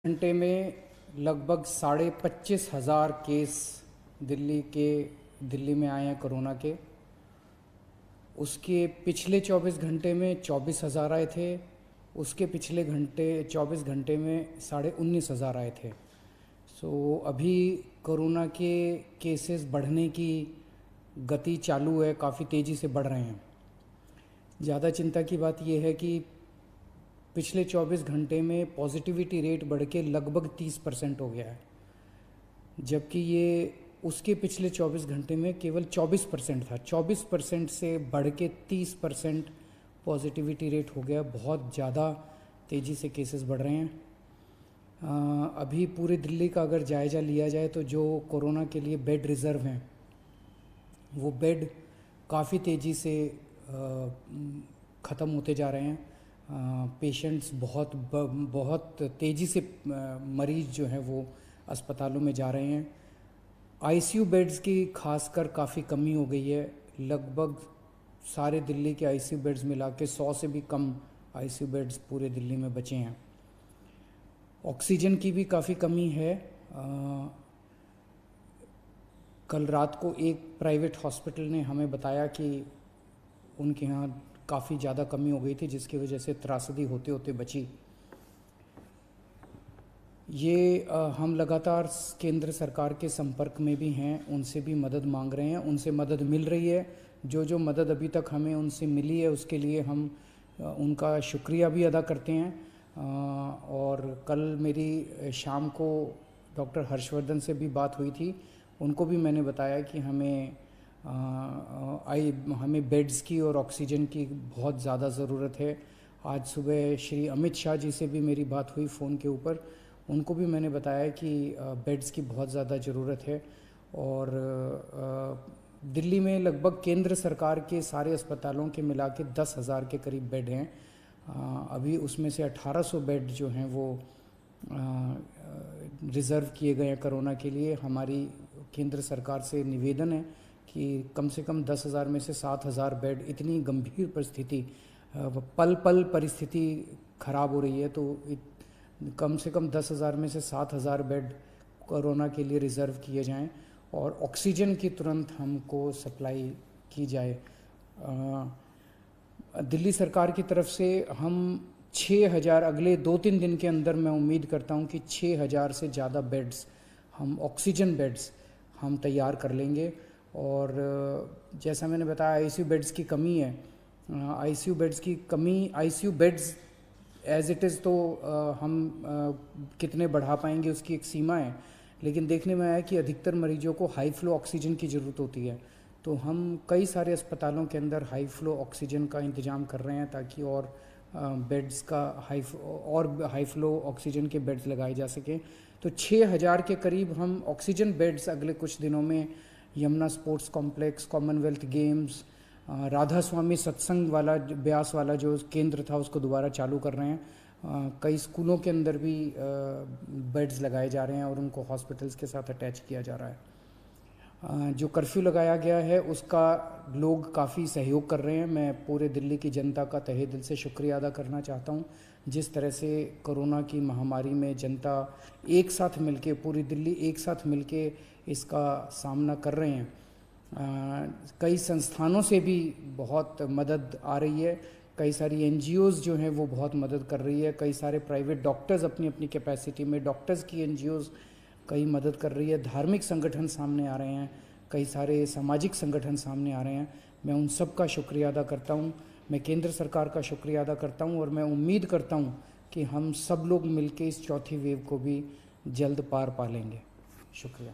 घंटे में लगभग 25,500 केस दिल्ली में आए हैं कोरोना के। उसके पिछले 24 घंटे में 24,000 आए थे। उसके पिछले 24 घंटे में 19,500 आए थे। अभी कोरोना के केसेस बढ़ने की गति चालू है, काफ़ी तेज़ी से बढ़ रहे हैं। ज़्यादा चिंता की बात यह है कि पिछले 24 घंटे में पॉजिटिविटी रेट बढ़ के लगभग 30% हो गया है, जबकि ये उसके पिछले 24 घंटे में केवल 24% था। 24% से बढ़ के 30% पॉजिटिविटी रेट हो गया। बहुत ज़्यादा तेज़ी से केसेस बढ़ रहे हैं। अभी पूरे दिल्ली का अगर जायज़ा लिया जाए तो जो कोरोना के लिए बेड रिज़र्व हैं, वो बेड काफ़ी तेज़ी से ख़त्म होते जा रहे हैं। पेशेंट्स बहुत तेज़ी से मरीज़ जो हैं वो अस्पतालों में जा रहे हैं। आईसीयू बेड्स की खासकर काफ़ी कमी हो गई है। लगभग सारे दिल्ली के आईसीयू बेड्स मिला के 100 से भी कम आईसीयू बेड्स पूरे दिल्ली में बचे हैं। ऑक्सीजन की भी काफ़ी कमी है। कल रात को एक प्राइवेट हॉस्पिटल ने हमें बताया कि उनके यहाँ काफ़ी ज़्यादा कमी हो गई थी, जिसकी वजह से त्रासदी होते होते बची। हम लगातार केंद्र सरकार के संपर्क में भी हैं, उनसे भी मदद मांग रहे हैं, उनसे मदद मिल रही है। जो मदद अभी तक हमें उनसे मिली है उसके लिए हम उनका शुक्रिया भी अदा करते हैं। और कल मेरी शाम को डॉक्टर हर्षवर्धन से भी बात हुई थी। उनको भी मैंने बताया कि हमें बेड्स की और ऑक्सीजन की बहुत ज़्यादा ज़रूरत है। आज सुबह श्री अमित शाह जी से भी मेरी बात हुई फ़ोन के ऊपर। उनको भी मैंने बताया कि बेड्स की बहुत ज़्यादा ज़रूरत है। और दिल्ली में लगभग केंद्र सरकार के सारे अस्पतालों के मिला के 10,000 के करीब बेड हैं। अभी उसमें से 1,800 बेड जो हैं वो रिज़र्व किए गए हैं कोरोना के लिए। हमारी केंद्र सरकार से निवेदन है कि कम से कम 10,000 में से 7,000 बेड, इतनी गंभीर परिस्थिति, पल पल परिस्थिति ख़राब हो रही है, तो कम से कम 10,000 में से 7,000 बेड कोरोना के लिए रिज़र्व किए जाएं और ऑक्सीजन की तुरंत हमको सप्लाई की जाए। दिल्ली सरकार की तरफ से हम 6,000 अगले 2-3 दिन के अंदर, मैं उम्मीद करता हूं कि 6,000 से ज़्यादा बेड्स, हम ऑक्सीजन बेड्स हम तैयार कर लेंगे। और जैसा मैंने बताया, आईसीयू बेड्स की कमी है। आईसीयू बेड्स की कमी, ICU beds as it is तो हम कितने बढ़ा पाएंगे उसकी एक सीमा है, लेकिन देखने में आया कि अधिकतर मरीजों को हाई फ्लो ऑक्सीजन की ज़रूरत होती है। तो हम कई सारे अस्पतालों के अंदर हाई फ्लो ऑक्सीजन का इंतज़ाम कर रहे हैं ताकि और बेड्स का हाई फ्लो ऑक्सीजन के बेड्स लगाए जा सकें। तो 6,000 के करीब हम ऑक्सीजन बेड्स अगले कुछ दिनों में Yamuna sports complex, Commonwealth Games, Radha Swami Satsang वाला, ब्यास वाला जो केंद्र था, उसको दोबारा चालू कर रहे हैं। कई स्कूलों के अंदर भी बेड्स लगाए जा रहे हैं और उनको हॉस्पिटल्स के साथ अटैच किया जा रहा है। जो कर्फ्यू लगाया गया है उसका लोग काफ़ी सहयोग कर रहे हैं। मैं पूरे दिल्ली की जनता का तहे दिल से शुक्रिया अदा करना चाहता हूं। जिस तरह से कोरोना की महामारी में जनता एक साथ मिलके, पूरी दिल्ली एक साथ मिलके इसका सामना कर रहे हैं। कई संस्थानों से भी बहुत मदद आ रही है। कई सारी एनजीओज़ जो हैं वो बहुत मदद कर रही है। कई सारे प्राइवेट डॉक्टर्स अपनी अपनी कैपेसिटी में, डॉक्टर्स की एनजीओज़ कई मदद कर रही है। धार्मिक संगठन सामने आ रहे हैं, कई सारे सामाजिक संगठन सामने आ रहे हैं। मैं उन सब का शुक्रिया अदा करता हूँ। मैं केंद्र सरकार का शुक्रिया अदा करता हूँ और मैं उम्मीद करता हूँ कि हम सब लोग मिलकर इस चौथी वेव को भी जल्द पार पा लेंगे। शुक्रिया।